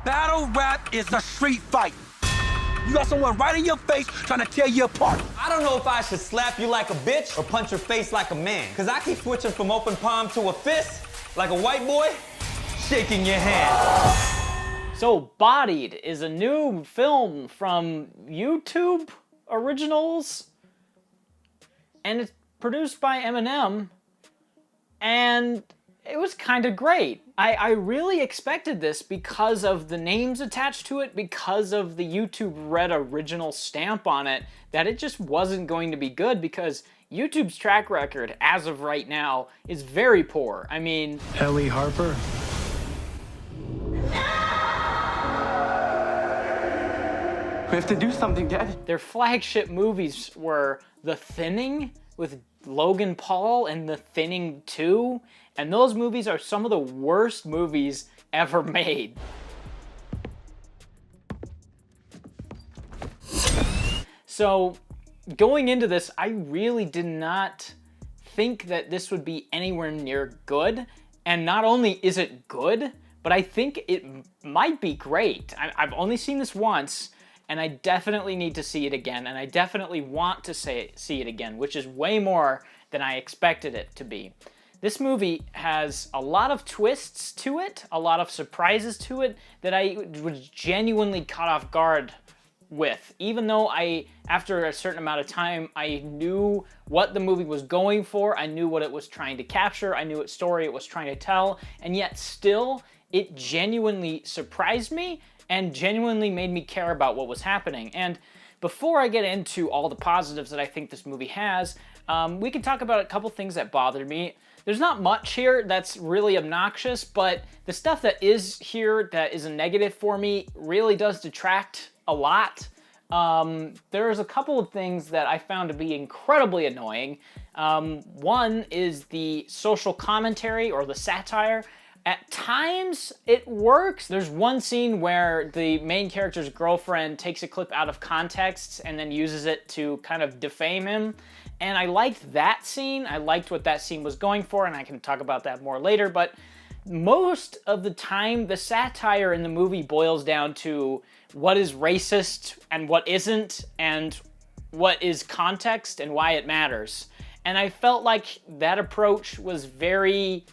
Battle rap is a street fight. You got someone right in your face trying to tear you apart. I don't know if I should slap you like a bitch or punch your face like a man. Cause I keep switching from open palm to a fist like a white boy shaking your hand. So Bodied is a new film from YouTube Originals. And it's produced by Eminem. And it was kind of great. I really expected this because of the names attached to it, because of the YouTube Red Original stamp on it, that it just wasn't going to be good because YouTube's track record, as of right now, is very poor. I mean... Ellie Harper? We have to do something, Dad. Their flagship movies were The Thinning with Logan Paul and The Thinning 2, and those movies are some of the worst movies ever made. So, going into this, I really did not think that this would be anywhere near good, and not only is it good, but I think it might be great. I've only seen this once, and I definitely need to see it again, and I definitely want to see it again, which is way more than I expected it to be. This movie has a lot of twists to it, a lot of surprises to it that I was genuinely caught off guard with. Even though after a certain amount of time, I knew what the movie was going for, I knew what it was trying to capture, I knew what story it was trying to tell, and yet still, it genuinely surprised me and genuinely made me care about what was happening. And before I get into all the positives that I think this movie has, we can talk about a couple things that bothered me. There's not much here that's really obnoxious, but the stuff that is here that is a negative for me really does detract a lot. There's a couple of things that I found to be incredibly annoying. One is the social commentary or the satire. At times, it works. There's one scene where the main character's girlfriend takes a clip out of context and then uses it to kind of defame him. And I liked that scene. I liked what that scene was going for, and I can talk about that more later. But most of the time, the satire in the movie boils down to what is racist and what isn't, and what is context and why it matters. And I felt like that approach was very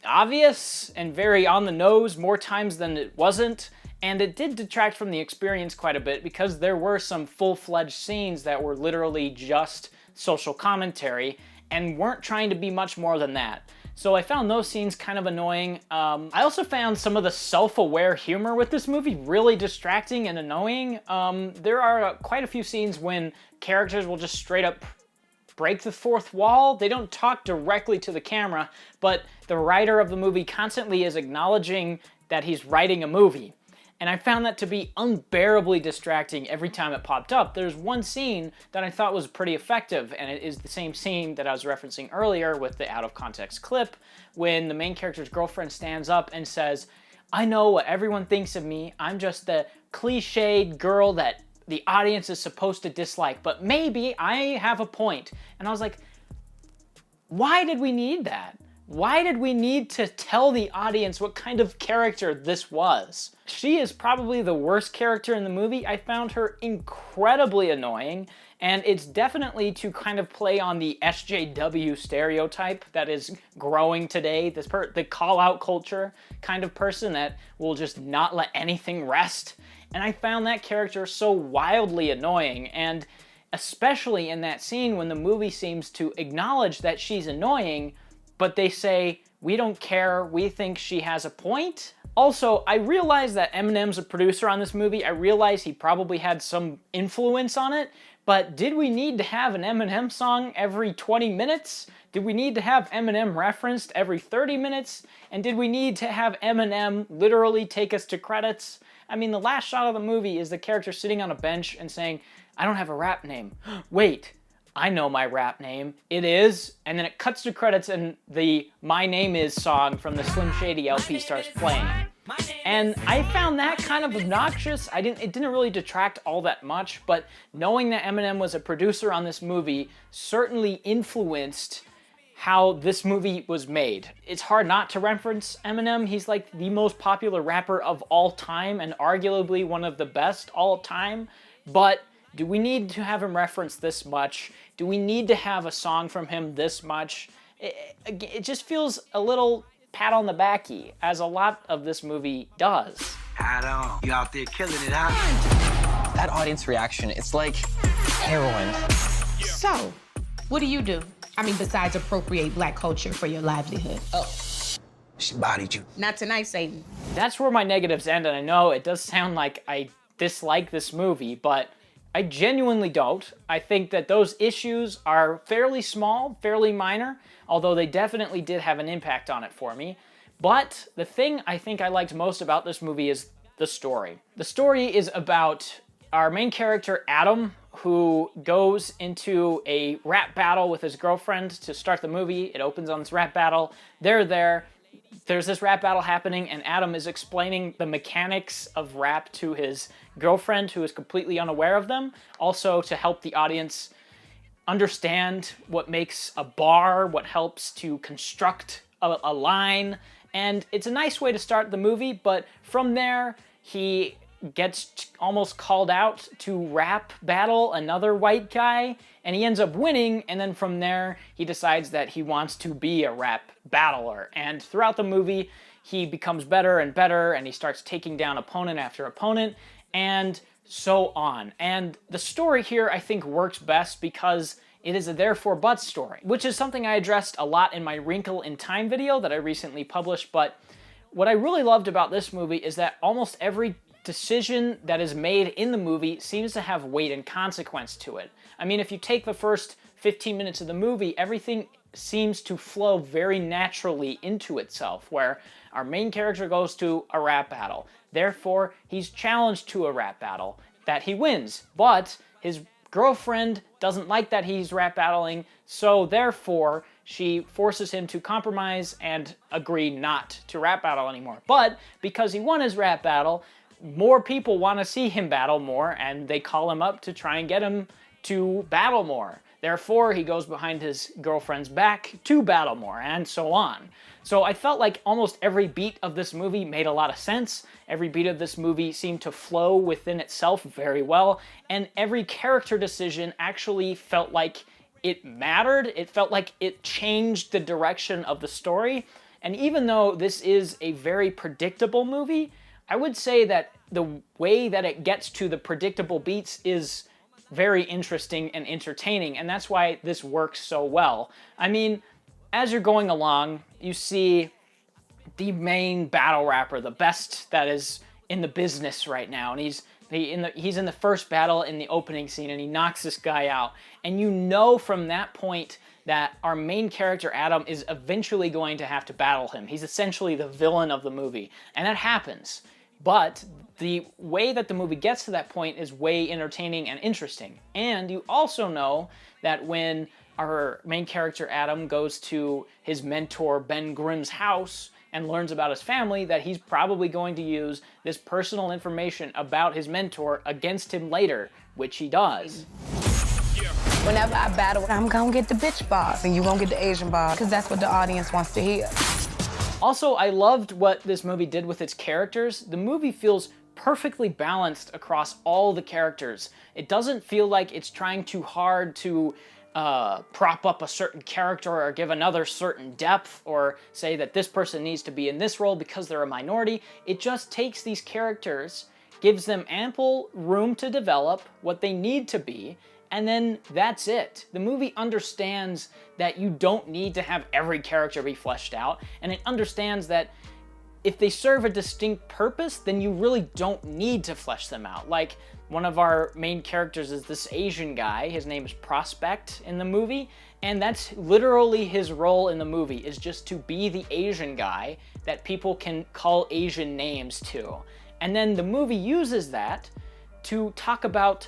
obvious and very on the nose more times than it wasn't, and it did detract from the experience quite a bit because there were some full-fledged scenes that were literally just social commentary and weren't trying to be much more than that. So I found those scenes kind of annoying. I also found some of the self-aware humor with this movie really distracting and annoying. There are quite a few scenes when characters will just straight up break the fourth wall. They don't talk directly to the camera, but the writer of the movie constantly is acknowledging that he's writing a movie. And I found that to be unbearably distracting every time it popped up. There's one scene that I thought was pretty effective, and it is the same scene that I was referencing earlier with the out of context clip, when the main character's girlfriend stands up and says, "I know what everyone thinks of me. I'm just the cliched girl that the audience is supposed to dislike, but maybe I have a point." And I was like, why did we need that? Why did we need to tell the audience what kind of character this was? She is probably the worst character in the movie. I found her incredibly annoying, and it's definitely to kind of play on the SJW stereotype that is growing today, the call-out culture kind of person that will just not let anything rest. And I found that character so wildly annoying, and especially in that scene when the movie seems to acknowledge that she's annoying, but they say, "We don't care, we think she has a point." Also, I realize that Eminem's a producer on this movie. I realize he probably had some influence on it, but did we need to have an Eminem song every 20 minutes? Did we need to have Eminem referenced every 30 minutes? And did we need to have Eminem literally take us to credits? I mean, the last shot of the movie is the character sitting on a bench and saying, "I don't have a rap name." Wait, I know my rap name. It is, and then it cuts to credits and the My Name Is song from the Slim Shady LP starts playing. And I found that kind of obnoxious. It didn't really detract all that much, but knowing that Eminem was a producer on this movie certainly influenced how this movie was made. It's hard not to reference Eminem. He's like the most popular rapper of all time and arguably one of the best all time. But do we need to have him referenced this much? Do we need to have a song from him this much? It just feels a little pat on the backy, as a lot of this movie does. Adum, you out there killing it, huh? That audience reaction, it's like heroin. So, what do? I mean, besides appropriate Black culture for your livelihood. Oh. She bodied you. Not tonight, Satan. That's where my negatives end, and I know it does sound like I dislike this movie, but I genuinely don't. I think that those issues are fairly small, fairly minor, although they definitely did have an impact on it for me. But the thing I think I liked most about this movie is the story. The story is about our main character, Adum, who goes into a rap battle with his girlfriend to start the movie. It opens on this rap battle. They're there. There's this rap battle happening, and Adum is explaining the mechanics of rap to his girlfriend, who is completely unaware of them, also to help the audience understand what makes a bar, what helps to construct a line, and it's a nice way to start the movie, but from there, he gets almost called out to rap battle another white guy, and he ends up winning, and then from there, he decides that he wants to be a rap battler, and throughout the movie, he becomes better and better, and he starts taking down opponent after opponent, and so on. And the story here, I think, works best because it is a therefore but story, which is something I addressed a lot in my Wrinkle in Time video that I recently published, but what I really loved about this movie is that almost every decision that is made in the movie seems to have weight and consequence to it. I mean, if you take the first 15 minutes of the movie, everything seems to flow very naturally into itself, where our main character goes to a rap battle. Therefore, he's challenged to a rap battle that he wins, but his girlfriend doesn't like that he's rap battling, so therefore she forces him to compromise and agree not to rap battle anymore. But because he won his rap battle, more people want to see him battle more, and they call him up to try and get him to battle more. Therefore, he goes behind his girlfriend's back to battle more, and so on. So I felt like almost every beat of this movie made a lot of sense. Every beat of this movie seemed to flow within itself very well, and every character decision actually felt like it mattered. It felt like it changed the direction of the story. And even though this is a very predictable movie, I would say that the way that it gets to the predictable beats is very interesting and entertaining, and that's why this works so well. I mean, as you're going along, you see the main battle rapper, the best that is in the business right now, and he's in the first battle in the opening scene, and he knocks this guy out, and you know from that point that our main character, Adum, is eventually going to have to battle him. He's essentially the villain of the movie, and that happens. But the way that the movie gets to that point is way entertaining and interesting. And you also know that when our main character, Adum, goes to his mentor, Ben Grimm's house and learns about his family, that he's probably going to use this personal information about his mentor against him later, which he does. Whenever I battle, I'm gonna get the bitch boss, and you gonna get the Asian boss, because that's what the audience wants to hear. Also, I loved what this movie did with its characters. The movie feels perfectly balanced across all the characters. It doesn't feel like it's trying too hard to prop up a certain character or give another certain depth or say that this person needs to be in this role because they're a minority. It just takes these characters, gives them ample room to develop what they need to be, and then that's it. The movie understands that you don't need to have every character be fleshed out, and it understands that if they serve a distinct purpose, then you really don't need to flesh them out. Like, one of our main characters is this Asian guy. His name is Prospect in the movie, and that's literally his role in the movie, is just to be the Asian guy that people can call Asian names to. And then the movie uses that to talk about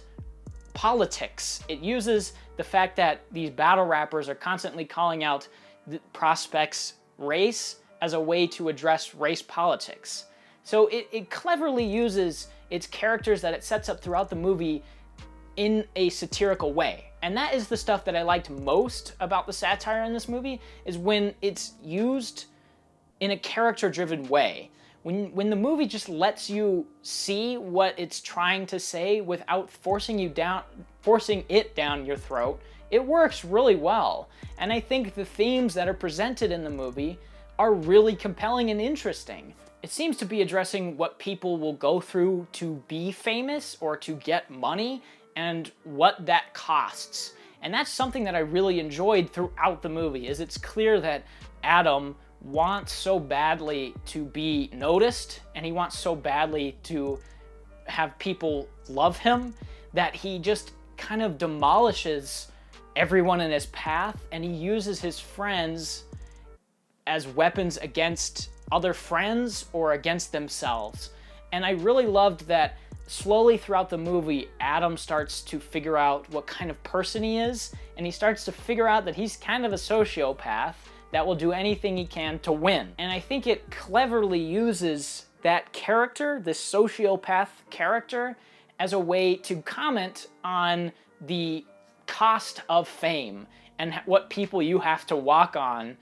politics. It uses the fact that these battle rappers are constantly calling out the Prospect's race as a way to address race politics. So it cleverly uses its characters that it sets up throughout the movie in a satirical way. And that is the stuff that I liked most about the satire in this movie, is when it's used in a character-driven way. When the movie just lets you see what it's trying to say without forcing it down your throat, it works really well. And I think the themes that are presented in the movie are really compelling and interesting. It seems to be addressing what people will go through to be famous or to get money, and what that costs. And that's something that I really enjoyed throughout the movie, is it's clear that Adum wants so badly to be noticed, and he wants so badly to have people love him, that he just kind of demolishes everyone in his path, and he uses his friends as weapons against other friends or against themselves. And I really loved that slowly throughout the movie, Adum starts to figure out what kind of person he is, and he starts to figure out that he's kind of a sociopath that will do anything he can to win. And I think it cleverly uses that character, this sociopath character, as a way to comment on the cost of fame and what people you have to walk on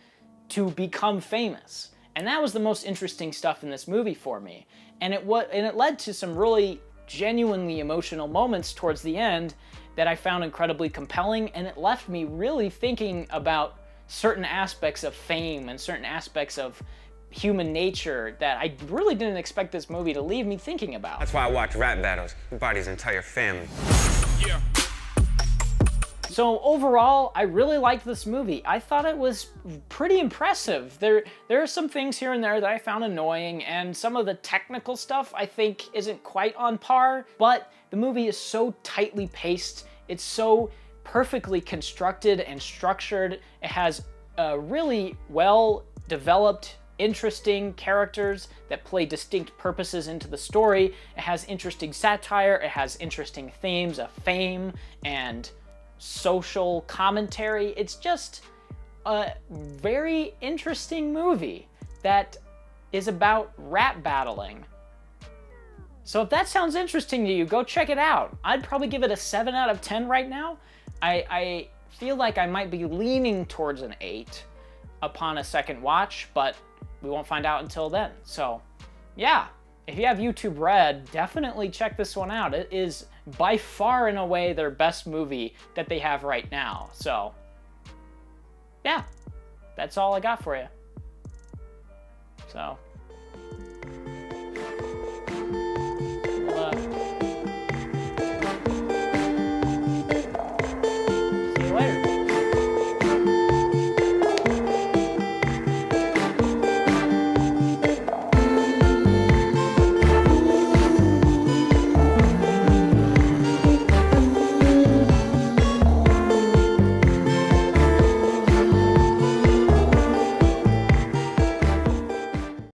to become famous. And that was the most interesting stuff in this movie for me. And it led to some really genuinely emotional moments towards the end that I found incredibly compelling, and it left me really thinking about certain aspects of fame and certain aspects of human nature that I really didn't expect this movie to leave me thinking about. That's why I watch rap battles. Body's entire family. Yeah. So overall, I really liked this movie. I thought it was pretty impressive. There are some things here and there that I found annoying, and some of the technical stuff I think isn't quite on par, but the movie is so tightly paced. It's so perfectly constructed and structured. It has really well-developed, interesting characters that play distinct purposes into the story. It has interesting satire. It has interesting themes of fame and social commentary. It's just a very interesting movie that is about rap battling. So if that sounds interesting to you, go check it out. I'd probably give it a 7 out of 10 right now. I feel like I might be leaning towards an 8 upon a second watch, but we won't find out until then. So yeah, if you have YouTube Red, definitely check this one out. It is by far and away their best movie that they have right now. So yeah, that's all I got for you. So